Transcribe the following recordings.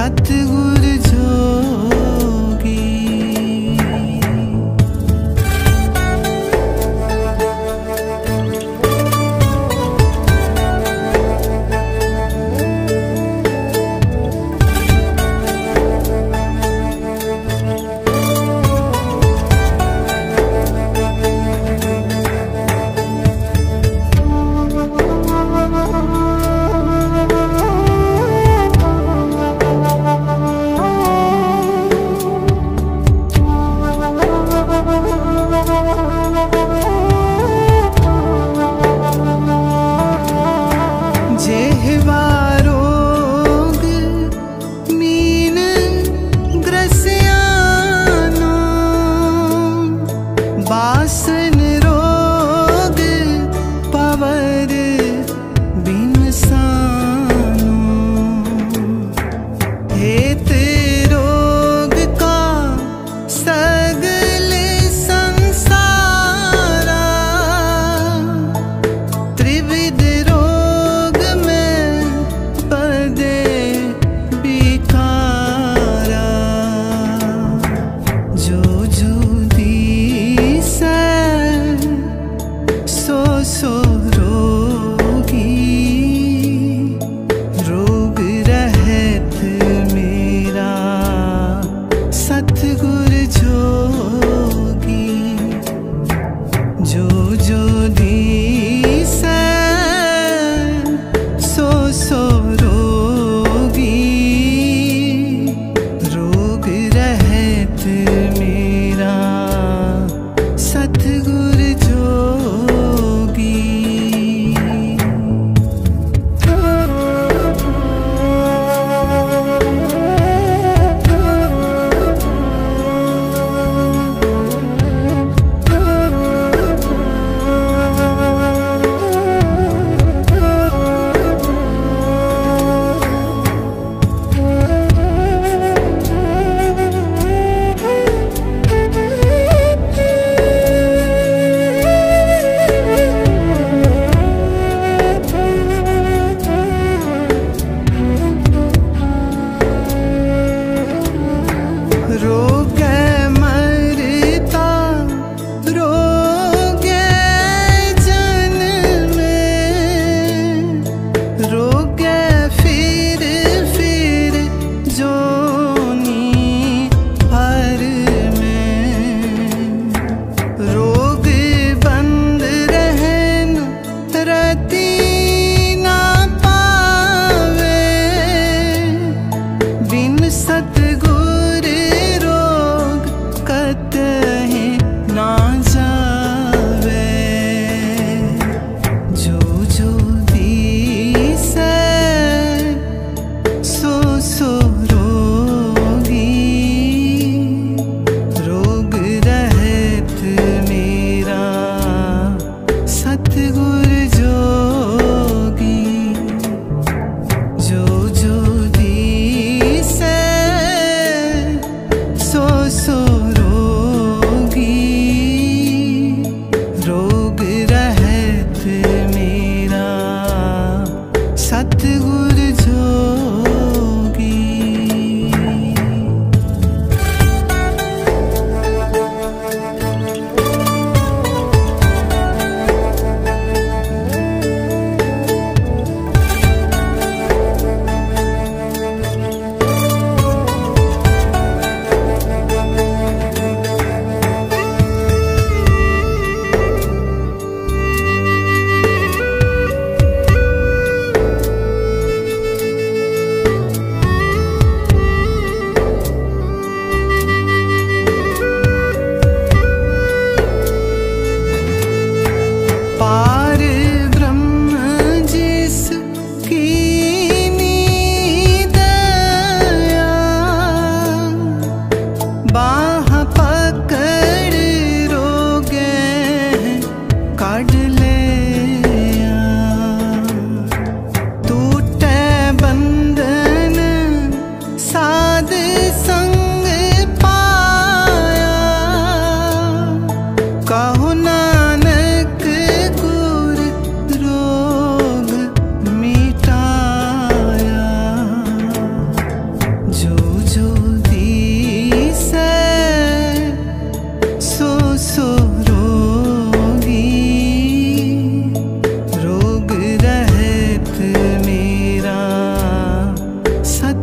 सतगुर जोगी।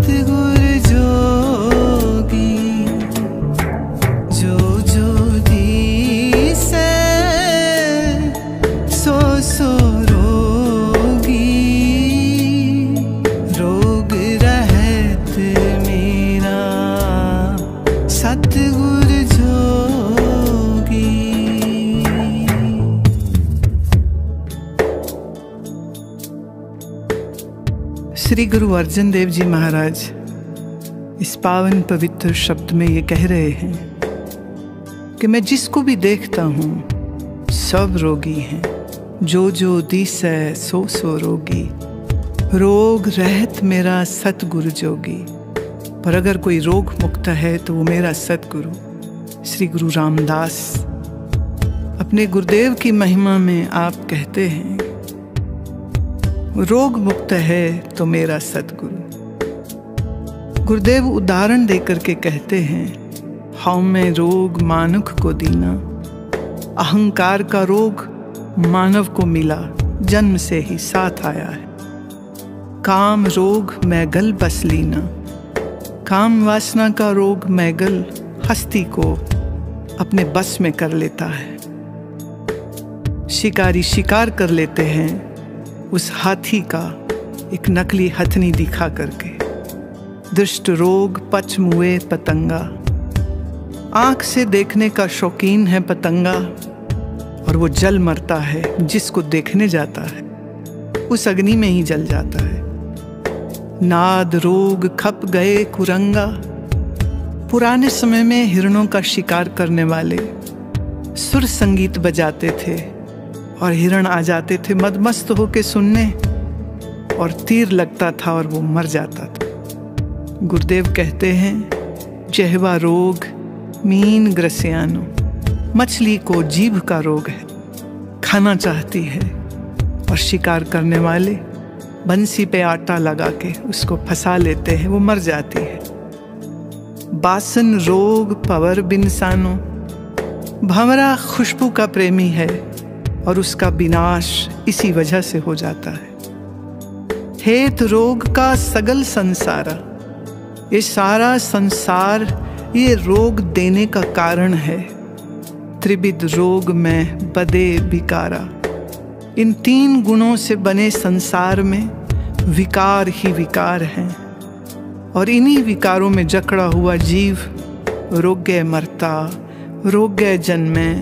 सतगुर जोगी जो जो दिसै सो सो रोगी। रोग रहत मेरा सतगुर जोगी। श्री गुरु अर्जन देव जी महाराज इस पावन पवित्र शब्द में ये कह रहे हैं कि मैं जिसको भी देखता हूँ सब रोगी हैं, जो जो दिसै सो सो रोगी। रोग रहत मेरा सतगुरु जोगी। पर अगर कोई रोग मुक्त है तो वो मेरा सतगुरु श्री गुरु रामदास। अपने गुरुदेव की महिमा में आप कहते हैं, रोग मुक्त है तो मेरा सतगुरु। गुरुदेव उदाहरण देकर के कहते हैं, हौ में रोग मानुख को दीना। अहंकार का रोग मानव को मिला, जन्म से ही साथ आया है। काम रोग मैगल बस लीना। काम वासना का रोग मैगल हस्ती को अपने बस में कर लेता है। शिकारी शिकार कर लेते हैं उस हाथी का एक नकली हथनी दिखा करके। दुष्ट रोग पच मुए पतंगा। आंख से देखने का शौकीन है पतंगा और वो जल मरता है, जिसको देखने जाता है उस अग्नि में ही जल जाता है। नाद रोग खप गए कुरंगा। पुराने समय में हिरणों का शिकार करने वाले सुर संगीत बजाते थे और हिरण आ जाते थे मदमस्त होके सुनने, और तीर लगता था और वो मर जाता था। गुरुदेव कहते हैं, जहवा रोग मीन ग्रसियानो। मछली को जीभ का रोग है, खाना चाहती है और शिकार करने वाले बंसी पे आटा लगा के उसको फंसा लेते हैं, वो मर जाती है। बासन रोग पवर बिनसानो। भंवरा खुशबू का प्रेमी है और उसका विनाश इसी वजह से हो जाता है। हेत रोग का सगल संसारा। ये सारा संसार ये रोग देने का कारण है। त्रिविध रोग में बदे विकारा। इन 3 गुणों से बने संसार में विकार ही विकार हैं, और इन्हीं विकारों में जकड़ा हुआ जीव रोग्य मरता, रोग्य जन्मे,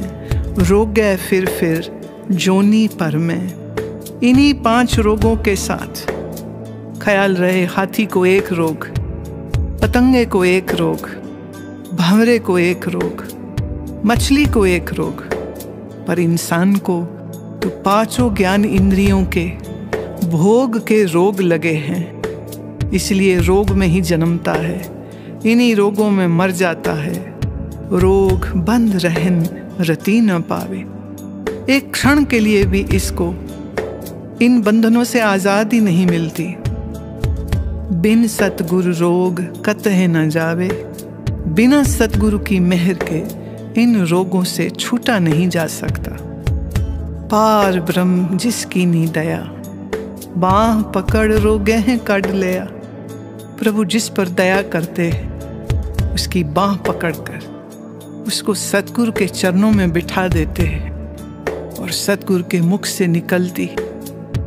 रोग्य फिर जोनी पर में। इन्हीं 5 रोगों के साथ ख्याल रहे, हाथी को एक रोग, पतंगे को एक रोग, भंवरे को एक रोग, मछली को एक रोग, पर इंसान को तो 5 ज्ञान इंद्रियों के भोग के रोग लगे हैं। इसलिए रोग में ही जन्मता है, इन्हीं रोगों में मर जाता है। रोग बंद रहन रति न पावे। एक क्षण के लिए भी इसको इन बंधनों से आजादी नहीं मिलती। बिन सतगुरु रोग कतहे न जावे। बिना सतगुरु की मेहर के इन रोगों से छूटा नहीं जा सकता। पार ब्रह्म जिसकी नी दया। बाह पकड़ रोगे कड़ लिया। प्रभु जिस पर दया करते उसकी बाह पकड़कर उसको सतगुरु के चरणों में बिठा देते हैं, और सतगुरु के मुख से निकलती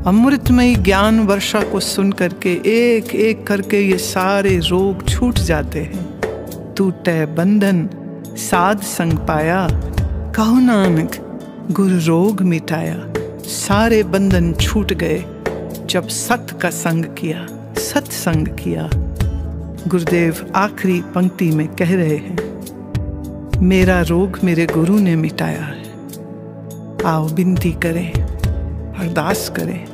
अमृतमयी ज्ञान वर्षा को सुन करके एक एक करके ये सारे रोग छूट जाते हैं। टूटे बंधन साध संग पाया। कहो नानक गुरु रोग मिटाया। सारे बंधन छूट गए जब सत का संग किया, सत्संग किया। गुरुदेव आखिरी पंक्ति में कह रहे हैं, मेरा रोग मेरे गुरु ने मिटाया है। आओ विनती करें, अरदास करें,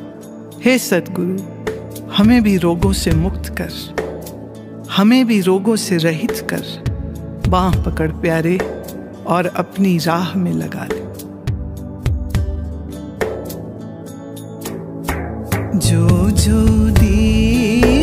हे सतगुरु हमें भी रोगों से मुक्त कर, हमें भी रोगों से रहित कर। बाँह पकड़ प्यारे और अपनी राह में लगा ले। जो जो दी